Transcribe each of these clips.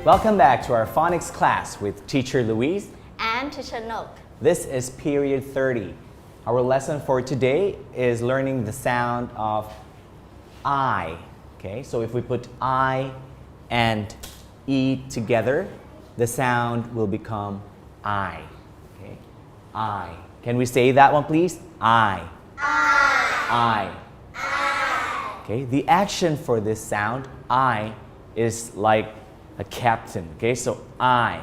Welcome back to our phonics class with teacher Louise and teacher Nok. This is period 30. Our lesson for today is learning the sound of I. Okay, so if we put I and E together, the sound will become I. Okay, I. Can we say that one, please? I. I. Okay, the action for this sound, I, is like a captain. Okay, so I.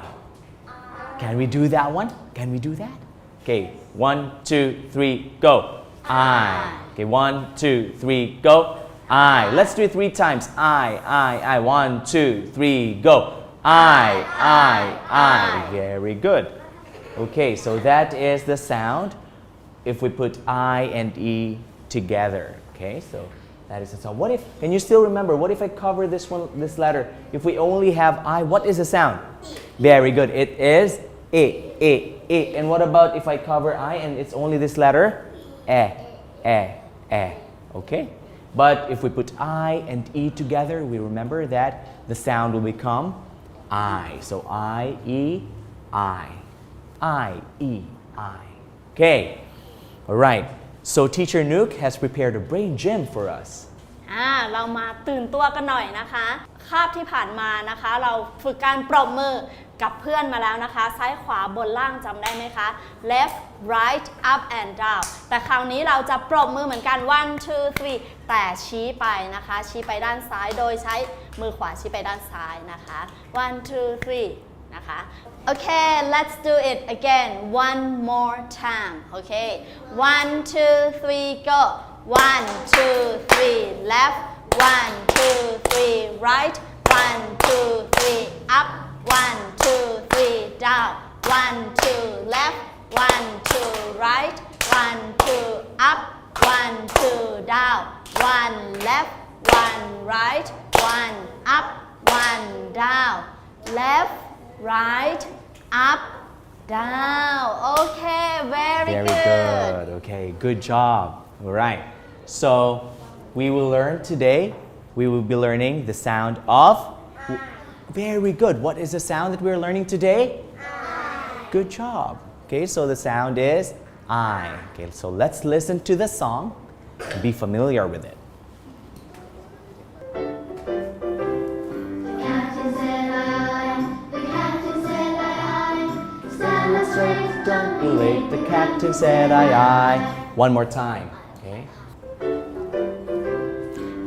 Can we do that one? Can we do that? Okay, 1, 2, 3, go. I. Okay, 1, 2, 3, go. I. Let's do it 3 times. I. 1, 2, 3, go. I. Very good. Okay, so that is the sound if we put I and E together. Okay, so that is the sound. What if, can you still remember, what if I cover this one, this letter? If we only have I, what is the sound? Very good. It is A. And what about if I cover I and it's only this letter? E. Okay? But if we put I and E together, we remember that the sound will become I. So I, E, I. I, E, I. Okay. All right. So teacher Nook has prepared a brain gym for us. เรามาตื่นตัวกันหน่อยนะคะคาบที่ผ่านมานะคะเราฝึกการปรบมือกับเพื่อนมาแล้วนะคะซ้ายขวาบนล่างจำได้ไหมคะ left right up and down แต่คราวนี้เราจะปรบมือเหมือนกัน 1 2 3 แต่ชี้ไปนะคะชี้ไปด้านซ้ายโดยใช้มือขวาชี้ไปด้านซ้ายนะคะ1 2 3นะคะ Okay, let's do it again one more time. Okay, 1 2 3 go. 1 2 3 left. 1 2 3 right. 1 2 3 up. 1 2 3 down. 1 2 left. 1 2 right. 1 2 up. 1 2 down. 1 left. 1 right. 1 up. 1 down. Left. Right, up, down. Okay, very good. Okay, good job. All right. So we will learn today, we will be learning the sound of very good. What is the sound that we're learning today? Good job. Okay, so the sound is I. Okay, so let's listen to the song and be familiar with it. Don't be late, the captain said aye. One more time, okay?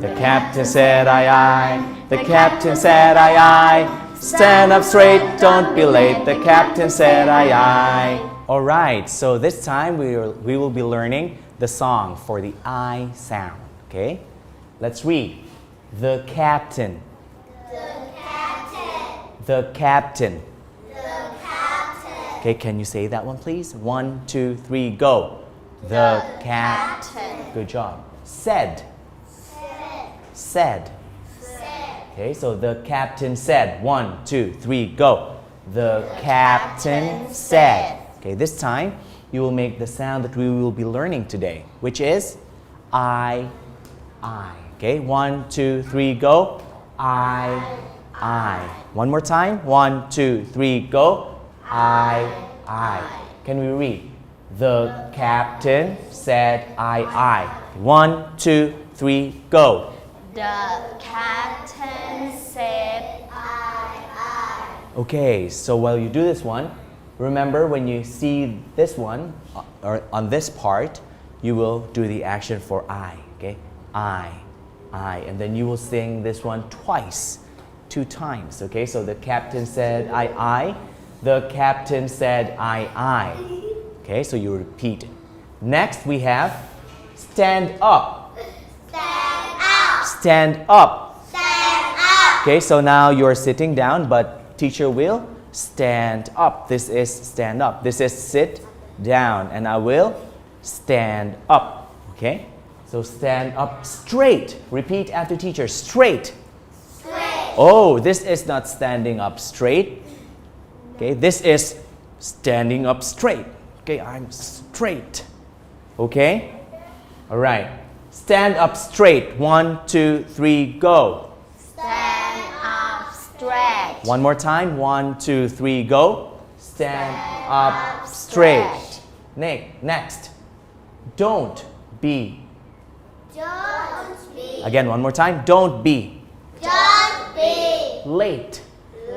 The captain said aye. The captain said aye. Stand up straight, don't be late, the captain said aye. All right, so this time we will be learning the song for the I sound, okay? Let's read. The captain. The captain. Okay, can you say that one, please? 1, 2, 3, go. The captain. Good job. Said. Okay, so the captain said. 1, 2, 3, go. The captain said. Okay, this time you will make the sound that we will be learning today, which is I. Okay, 1, 2, 3, go. I. One more time. 1, 2, 3, go. I. Can we read? The captain said I. 1, 2, 3, go. The captain said I. Okay, so while you do this one, remember when you see this one or on this part, you will do the action for I. Okay, I, and then you will sing this one twice, 2 times. Okay, so the captain said I. The captain said I. Okay, so you repeat it. Next we have stand up. Stand up. Okay, so now you're sitting down, but teacher will stand up. This is stand up. This is sit down, and I will stand up. Okay, so stand up straight. Repeat after teacher. Straight. Oh, this is not standing up straight. Okay, this is standing up straight. Okay, I'm straight. Okay? All right. Stand up straight. 1, 2, 3, go. Stand up stretch One more time. 1, 2, 3, go. Stand up straight. Next. Don't be. Don't be. Again, one more time. Don't be Don't be late.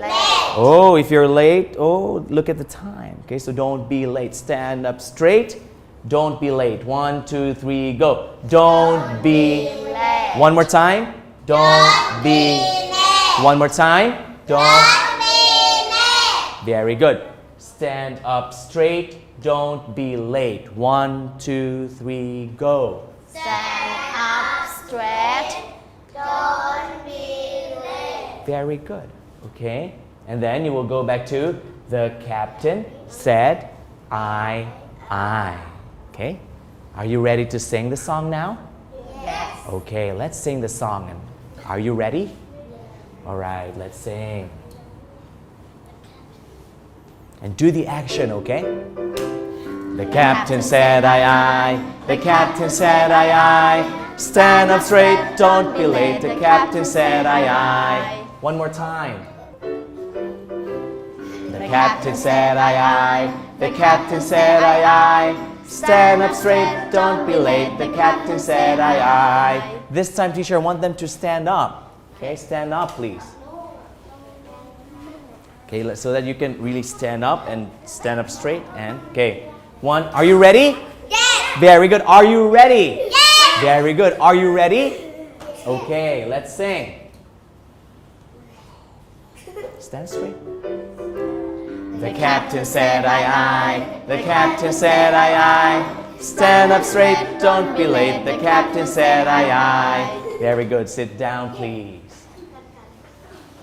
late. Oh, if you're late, oh, look at the time. Okay, so don't be late. Stand up straight. Don't be late. 1, 2, 3, go. Don't be. late One more time. Don't be. late. One more time. Don't. Don't be late. Very good. Stand up straight. Don't be late. 1, 2, 3, go. stand up straight Don't be late. Very good. Okay. And then you will go back to the captain said, I. Okay. Are you ready to sing the song now? Yes. Okay, let's sing the song. And are you ready? All right, let's sing. And do the action, okay? The captain said, aye. The captain said, aye. Stand up straight, don't be late. The captain said, aye. One more time. The captain said, aye. The captain said, aye. Stand up straight, don't be late. The captain said, aye. This time, teacher, I want them to stand up. Okay, stand up, please. Okay, so that you can really stand up and stand up straight. And okay, one. Are you ready? Yes. Very good. Are you ready? Yes. Very good. Are you ready? Okay, let's sing. Stand straight. The captain said, aye. The captain said, aye. Stand up straight, don't be late. The captain said, aye. Very good. Sit down, please.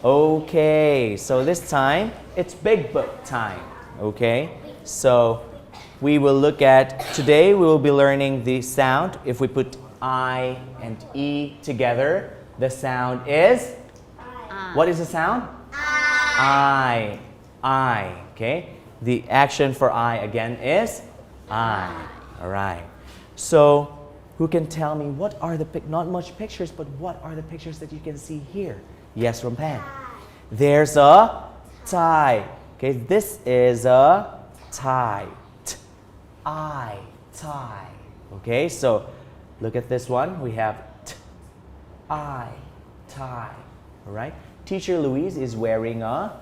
Okay, so this time it's big book time. Okay, so we will look at, today we will be learning the sound. If we put I and E together, the sound is? What is the sound? I. Okay, the action for I again is I. All right, so who can tell me what are the, not much pictures, but what are the pictures that you can see here? Yes, from Pan. There's a tie. Okay, this is a tie. I, tie. Okay, so look at this one. We have I, tie. All right. Teacher Louise is wearing a,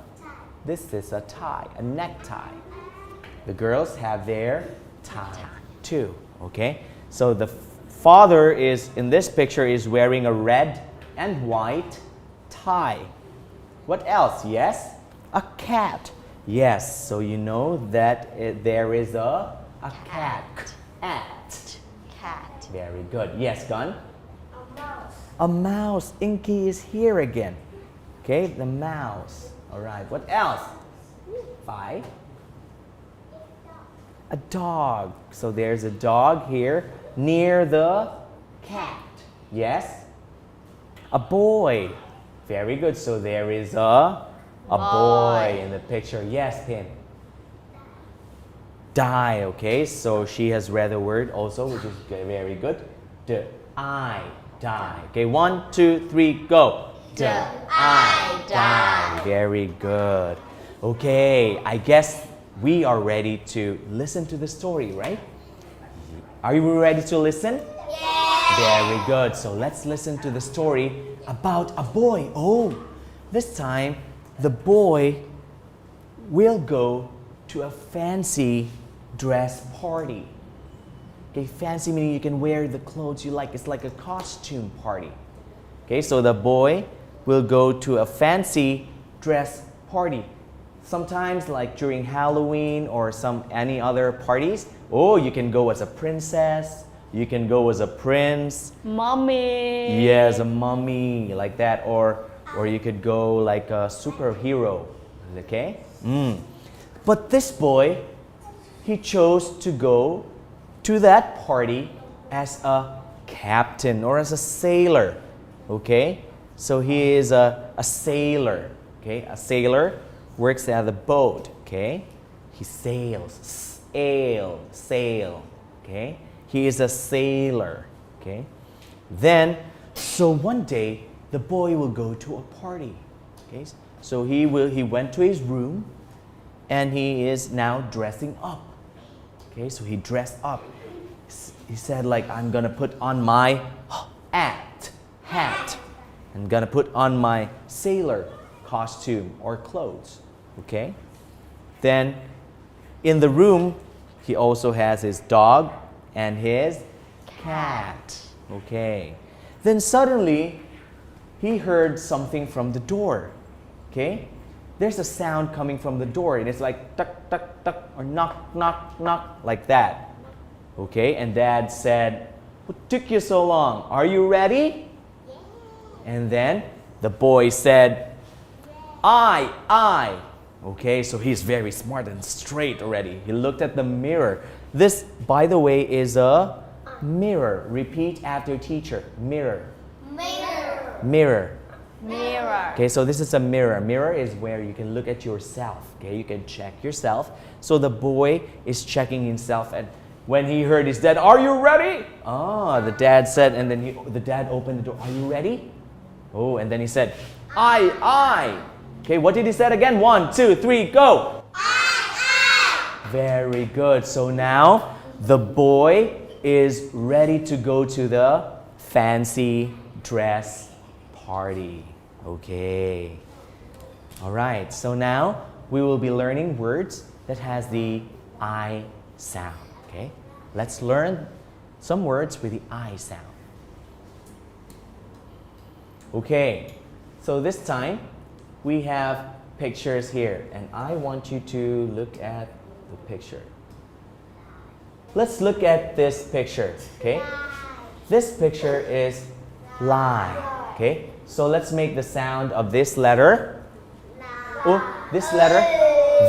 this is a tie, a necktie. The girls have their tie too. Okay, so the father is, in this picture, is wearing a red and white tie. What else? Yes? A cat. Yes, so you know that there is a cat. cat Very good. Yes, Gun? A mouse. A mouse. Inky is here again. Okay, the mouse. All right, what else? 5. A dog. So there's a dog here near the cat. Yes? A boy. Very good. So there is a boy in the picture. Yes, Pin. Die. Okay, so she has read the word also, which is very good. I die. Okay, 1, 2, 3, go. I die. Very good. Okay, I guess we are ready to listen to the story, right? Are you ready to listen? Yes. Very good. So let's listen to the story about a boy. Oh, this time the boy will go to a fancy dress party. Okay, fancy meaning you can wear the clothes you like. It's like a costume party. Okay, so the boy will go to a fancy dress party. Sometimes like during Halloween or any other parties, oh, you can go as a princess, you can go as a prince. mommy Yes, a mummy like that, or you could go like a superhero. Okay? But this boy, he chose to go to that party as a captain or as a sailor. Okay? So he is a sailor. Okay? A sailor works at the boat. Okay? He sails. Sail. Okay? He is a sailor. Okay? Then, so one day, the boy will go to a party. Okay? So he went to his room and he is now dressing up. Okay, so he dressed up. He said like, I'm gonna put on my hat. I'm gonna put on my sailor costume or clothes. Okay? Then in the room, he also has his dog and his cat. Okay. Then suddenly, he heard something from the door. Okay? There's a sound coming from the door and it's like tuck, tuck, tuck, or knock, knock, knock, like that. Okay? And Dad said, what took you so long? Are you ready? And then the boy said, I. Okay, so he's very smart and straight already. He looked at the mirror. This, by the way, is a mirror. Repeat after teacher. Mirror. Mirror. Okay, so this is a mirror. Mirror is where you can look at yourself. Okay, you can check yourself. So the boy is checking himself, and when he heard his dad, are you ready? The dad said, and then the dad opened the door. Are you ready? Oh, and then he said, I. Okay, what did he say again? 1, 2, 3, go. Very good. So now the boy is ready to go to the fancy dress party. Okay. All right. So now we will be learning words that has the I sound. Okay. Let's learn some words with the I sound. Okay. So this time we have pictures here, and I want you to look at the picture. Let's look at this picture, okay? This picture is lie, okay? So let's make the sound of this letter. Oh, this letter.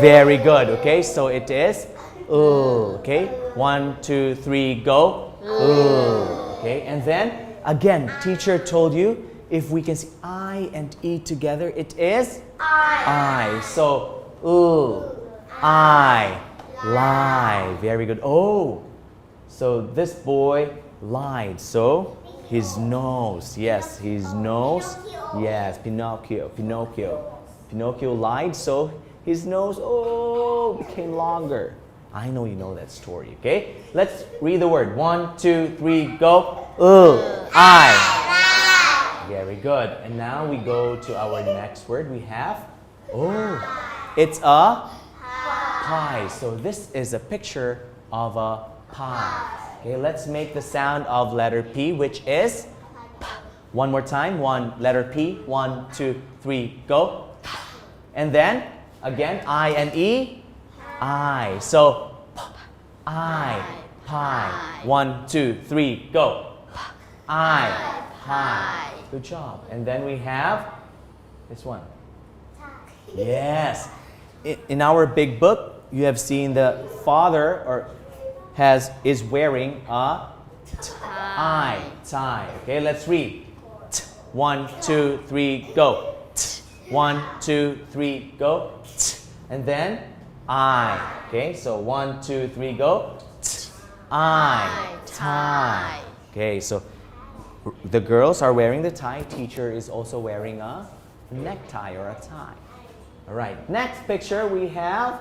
Very good, okay? So it is okay? 1, 2, 3, go. Okay? And then again, teacher told you if we can see I and E together, it is I. So, I, lie. Very good. Oh, so this boy lied. So, his nose. Yes, his nose. Yes, Pinocchio. Pinocchio lied, so his nose, became longer. I know you know that story, okay? Let's read the word. 1, 2, 3, go. I. Very good. And now we go to our next word. We have, it's a pie. So this is a picture of a pie. Okay, let's make the sound of letter P, which is P. One more time. Letter P. 1, 2, 3, go. And then again, I and E. I. So I, pie. 1, 2, 3, go. I, pie. Good job. And then we have this one. Yes. In our big book, you have seen the father is wearing a tie. Okay, let's read. 1, 2, 3, go. 1, 2, 3, go. And then I. Okay, so 1, 2, 3, go. I, tie. Okay, so the girls are wearing the tie. Teacher is also wearing a necktie or a tie. All right. Next picture we have.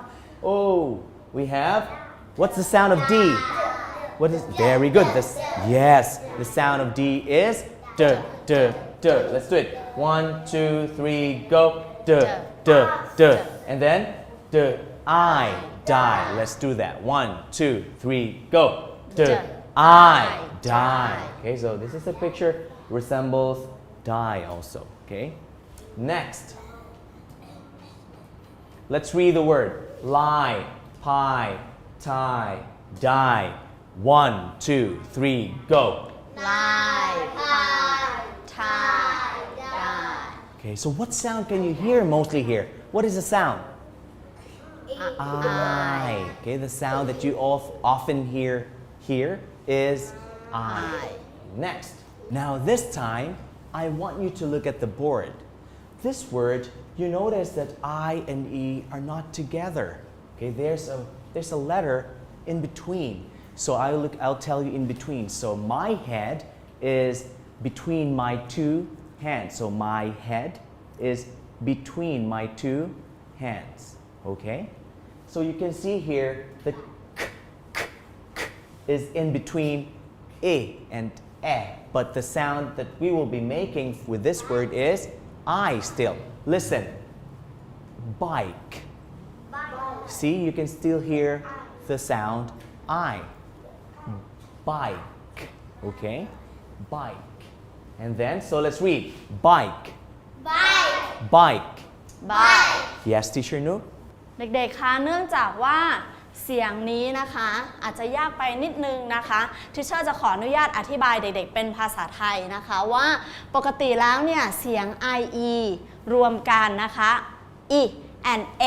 What's the sound of D? What is? Very good. Yes. The sound of D is D. Let's do it. 1, 2, 3, go. D. And then D. I. Die. Let's do that. 1, 2, 3, go. D. I. Die. Okay, so this is a picture resembles die also. Okay. Next, let's read the word lie, pie, tie, die. 1, 2, 3, go. Lie, pie, tie, die. Okay, so what sound can you hear mostly here? What is the sound? I. Okay, the sound that you often hear here is I. Next. Now this time, I want you to look at the board. This word, you notice that I and E are not together. Okay, there's a letter in between. So I'll tell you in between. So my head is between my two hands. So my head is between my two hands. Okay? So you can see here the k is in between a and e, but the sound that we will be making with this word is I still. Listen. Bike. See, you can still hear the sound I. Bike. Okay? Bike. And then, so let's read. Bike. Bike. Bike. bike Yes, teacher Nu? เด็กๆ คะเนื่องจากว่าเสียงนี้นะคะอาจจะยากไปนิดนึงนะคะทิเชอร์จะขออนุญาตอธิบายเด็กๆเป็นภาษาไทยนะคะว่าปกติแล้วเนี่ยเสียง IE รวมกันนะคะ E and A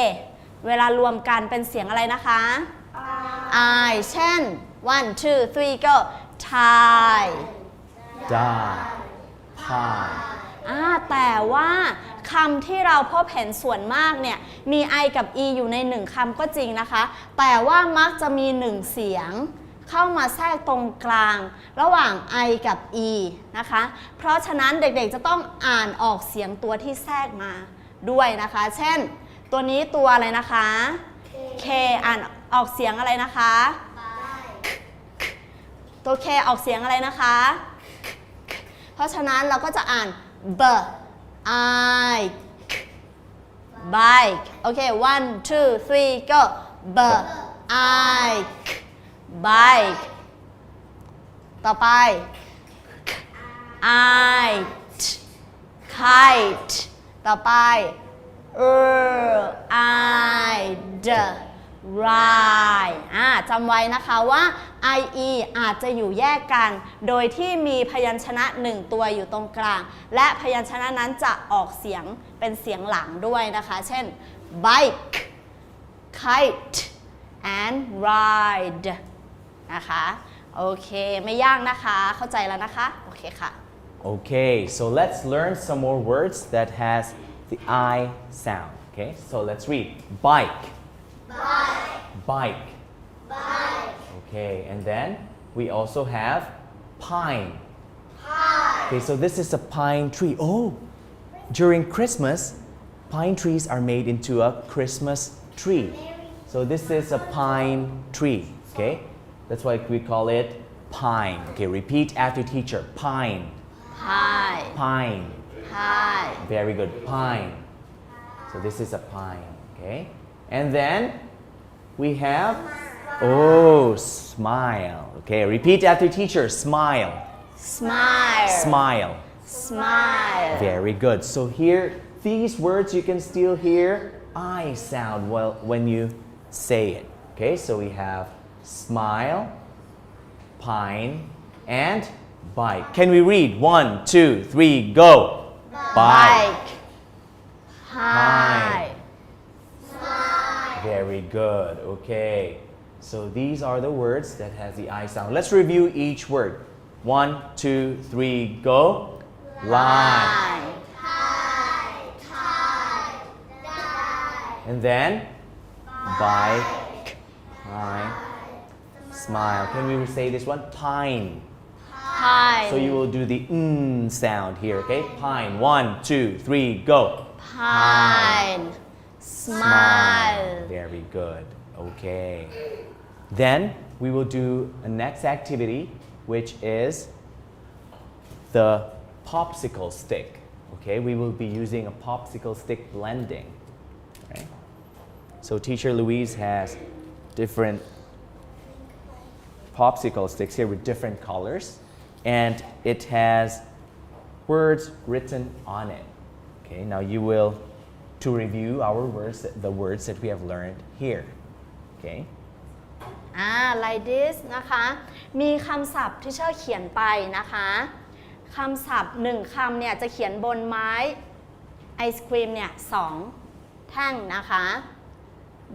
เวลารวมกันเป็นเสียงอะไรนะคะ I เช่น one two three go Thai Die. Pie. แต่ว่าคำที่เราพบเห็นส่วนมากเนี่ยมี I กับ E อยู่ในหนึ่งคำก็จริงนะคะแต่ว่ามักจะมีหนึ่งเสียงเข้ามาแทรกตรงกลางระหว่าง I กับ E นะคะเพราะฉะนั้นเด็กๆจะต้องอ่านออกเสียงตัวที่แทรกมาด้วยนะคะเช่นตัวนี้ตัวอะไรนะคะ K อ่านออกเสียงอะไรนะคะตัว K ออกเสียงอะไรนะคะเพราะฉะนั้นเราก็จะอ่าน b I bike โอเค one two three go b I bike ต่อไป I kite ต่อไป I ride จำไว้นะคะว่า IE อาจจะอยู่แยกกันโดยที่มีพยัญชนะหนึ่งตัวอยู่ตรงกลางและพยัญชนะนั้นจะออกเสียงเป็นเสียงหลังด้วยนะคะเช่น bike kite and ride นะคะโอเคไม่ยากนะคะเข้าใจแล้วนะคะโอเคค่ะ Okay, so let's learn some more words that has the I sound. Okay, so let's read. Bike. Bike. Okay, and then we also have pine. Okay, so this is a pine tree. Oh, during Christmas, pine trees are made into a Christmas tree. So this is a pine tree. Okay, that's why we call it pine. Okay, repeat after teacher. Pine. Pine. Very good. Pine. So this is a pine. Okay, and then we have smile. Okay, repeat after teacher. Smile. Smile. Very good. So here, these words you can still hear I sound well when you say it. Okay, so we have smile, pine, and bike. Can we read? 1, 2, 3, go. Bike. Pine. Very good. Okay. So these are the words that has the I sound. Let's review each word. 1, 2, 3, go. Line. And then bike, pine, smile. Can we say this one? Pine. So you will do the sound here, okay? Pine. 1, 2, 3, go. Pine. Smile. Very good. Okay. Then we will do a next activity, which is the popsicle stick. Okay, we will be using a popsicle stick blending. Right? So teacher Louise has different popsicle sticks here with different colors, and it has words written on it. Okay, now you will to review our words, the words that we have learned here. Okay. Like this นะคะมีคำศัพท์ที่เชอร์เขียนไปนะคะคำศัพท์หนึ่งคำเนี่ยจะเขียนบนไม้ไอศครีมเนี่ย2 แท่งนะคะ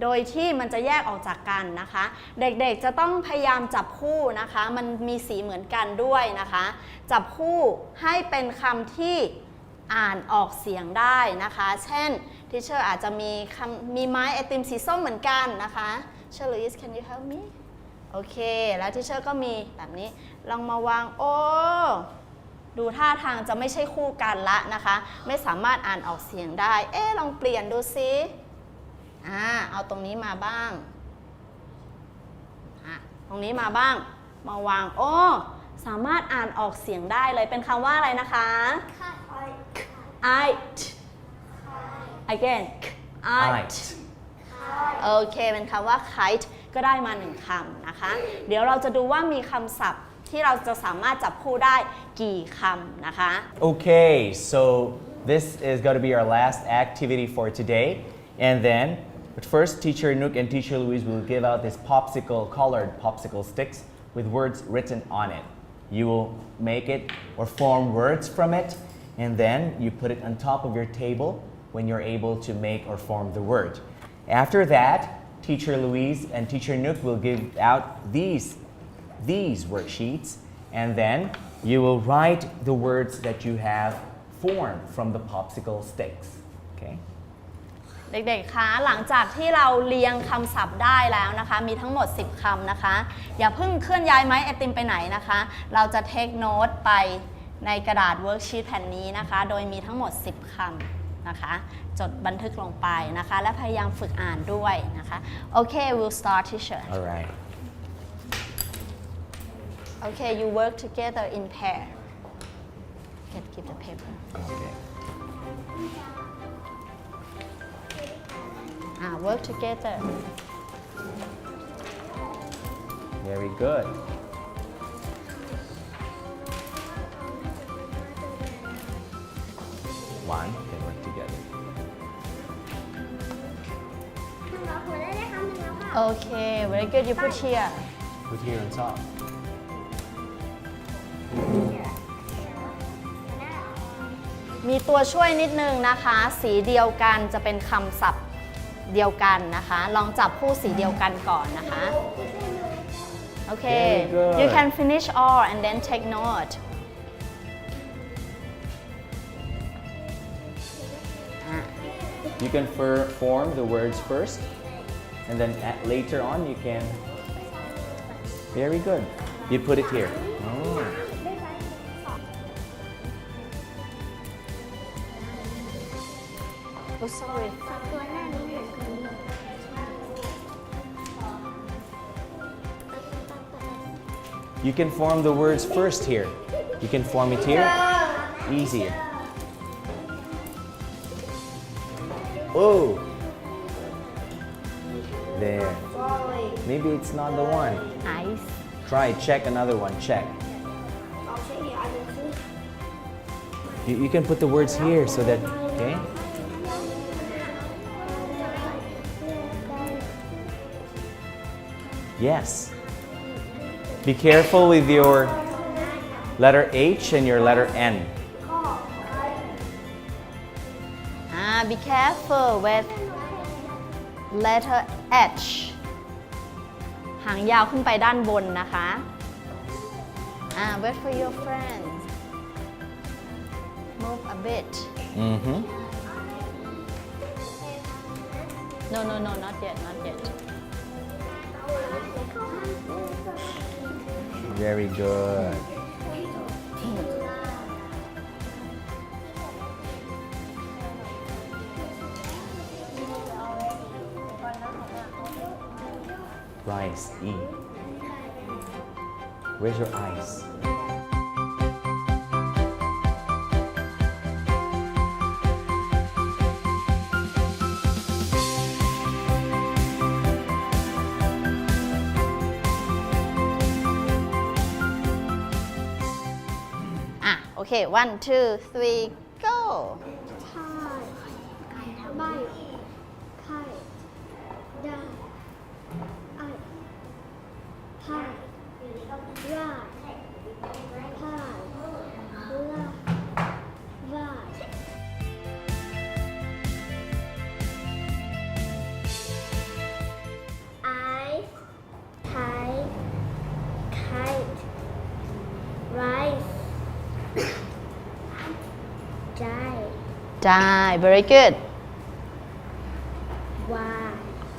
โดยที่มันจะแยกออกจากกันนะคะเด็กๆจะต้องพยายามจับคู่นะคะมันมีสีเหมือนกันด้วยนะคะจับคู่ให้เป็นคำที่อ่านออกเสียงได้นะคะเช่นทีเชอร์อาจจะมีไม้ไอติมสีส้มเหมือนกันนะคะเชอร์ Louise can you help me โอเคแล้วทีเชอร์ก็มีแบบนี้ลองมาวาง ดูท่าทางจะไม่ใช่คู่กันละนะคะไม่สามารถอ่านออกเสียงได้ลองเปลี่ยนดูซิเอาตรงนี้มาบ้างตรงนี้มาบ้างมาวางสามารถอ่านออกเสียงได้เลยเป็นคำว่าอะไรนะคะ it again it โอเคเป็นคำว่า kite ก็ได้มา1คำนะคะเดี๋ยวเราจะดูว่ามีคำศัพท์ที่เราจะสามารถจับคู่ได้กี่คำนะคะ Okay, so this is going to be our last activity for today. And then, but first, Teacher Nook and Teacher Louise will give out this colored popsicle sticks with words written on it. You will make it or form words from it, and then you put it on top of your table when you're able to make or form the word. After that, Teacher Louise and Teacher Nook will give out these worksheets, and then you will write the words that you have formed from the popsicle sticks. Okay? เด็กๆ คะหลังจากที่เราเรียงคำศัพท์ได้แล้วนะคะมีทั้งหมด10คำนะคะอย่าเพิ่งเคลื่อนย้ายไม้ไอติมไปไหนนะคะเราจะเทคโน้ตไปในกระดาษเวิร์กชีตแผ่นนี้นะคะโดยมีทั้งหมด10คำนะคะจดบันทึกลงไปนะคะและพยายามฝึกอ่านด้วยนะคะโอเค we'll start teacher All right. Okay, you work together in pair. Can keep the paper. Okay. Work together. Very good. One can work together. Okay, very good. You put here. Put here on top. มีตัวช่วยนิดนึงนะคะสีเดียวกันจะเป็นคำศัพท์เดียวกันนะคะลองจับคู่สีเดียวกันก่อนนะคะโอเค you can finish all and then take note You can form the words first, and then later on you can. Very good. You put it here. Oh, sorry. You can form the words first here. You can form it here. Easier. Oh. There. Maybe it's not the one. Ice. Try, check another one, check. You can put the words here so that, okay? Yes. Be careful with your letter H and your letter N. Be careful with letter H หางยาวขึ้นไปด้านบนนะคะ Wait for your friends move a bit Mm-hmm. No, not yet, not yet. Very good. Rice, E. Where's your eyes? Okay, 1, 2, 3, go. Die, very good.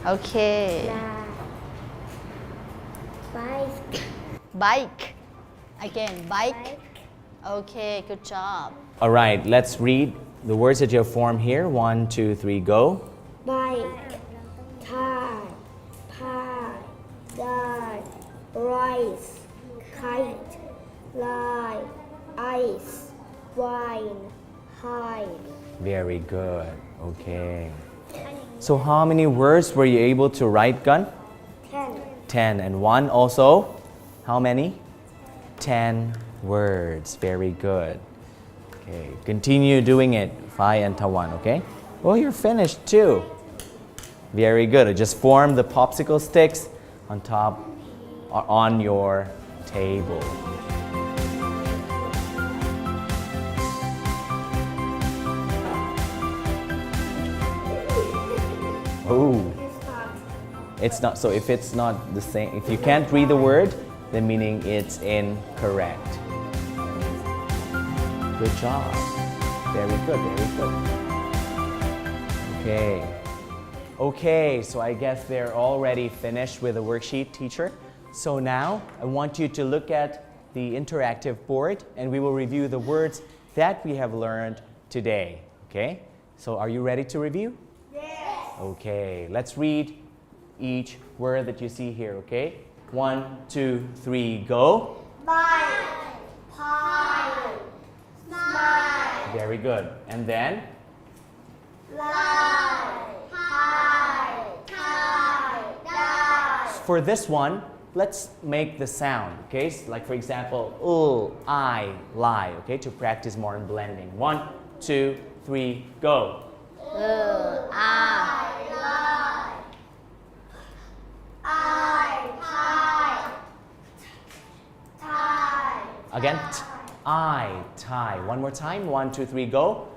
Okay. Bike. Again, bike. Okay, good job. All right, let's read the words that you have formed here. 1, 2, 3, go. Bike, tie, pie, die, rice, kite, lie, ice, wine, hide. Very good. Okay. So how many words were you able to write, Gun? 10. 10. And 1 also? How many? 10 words. Very good. Okay. Continue doing it. Fai and Tawan, okay? Oh, you're finished too. Very good. Just form the popsicle sticks on top or on your table. Oh, it's not. So if it's not the same, if you can't read the word, then meaning it's incorrect. Good job. Very good, very good. Okay, so I guess they're already finished with the worksheet, teacher. So now I want you to look at the interactive board and we will review the words that we have learned today. Okay, so are you ready to review? Yes. Okay, let's read each word that you see here, okay? 1, 2, 3, go. Bike, pie, smile, Very good. And then, lie, hide, tie, die. for this one, let's make the sound, okay? Like for example, I, lie, okay? To practice more in blending. 1, 2, 3, go. I lie. I tie. Tie. Again, I, tie. One more time. 1, 2, 3, go.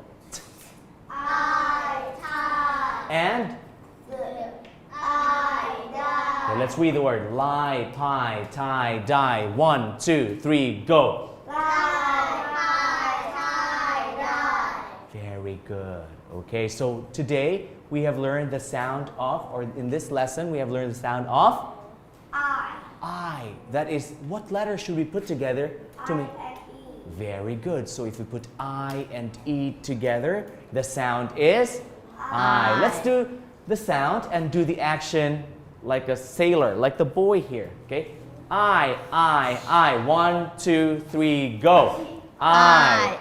I tie. And I die. okay, let's read the word. Lie, pie, tie, die. 1, 2, 3, go. Lie, tie, die. Very good. Okay, so today we have learned the sound of, or in this lesson we have learned the sound of I. That is, what letter should we put together to make? Very good. So if we put I and E together, the sound is I. Let's do the sound and do the action like a sailor, like the boy here. Okay? I. 1, 2, 3, go. I.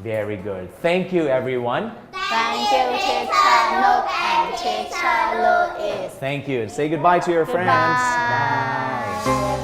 Very good. Thank you, everyone. Thank you, Teacher Nok and Teacher Louis. Thank you. And say goodbye to your friends. Bye.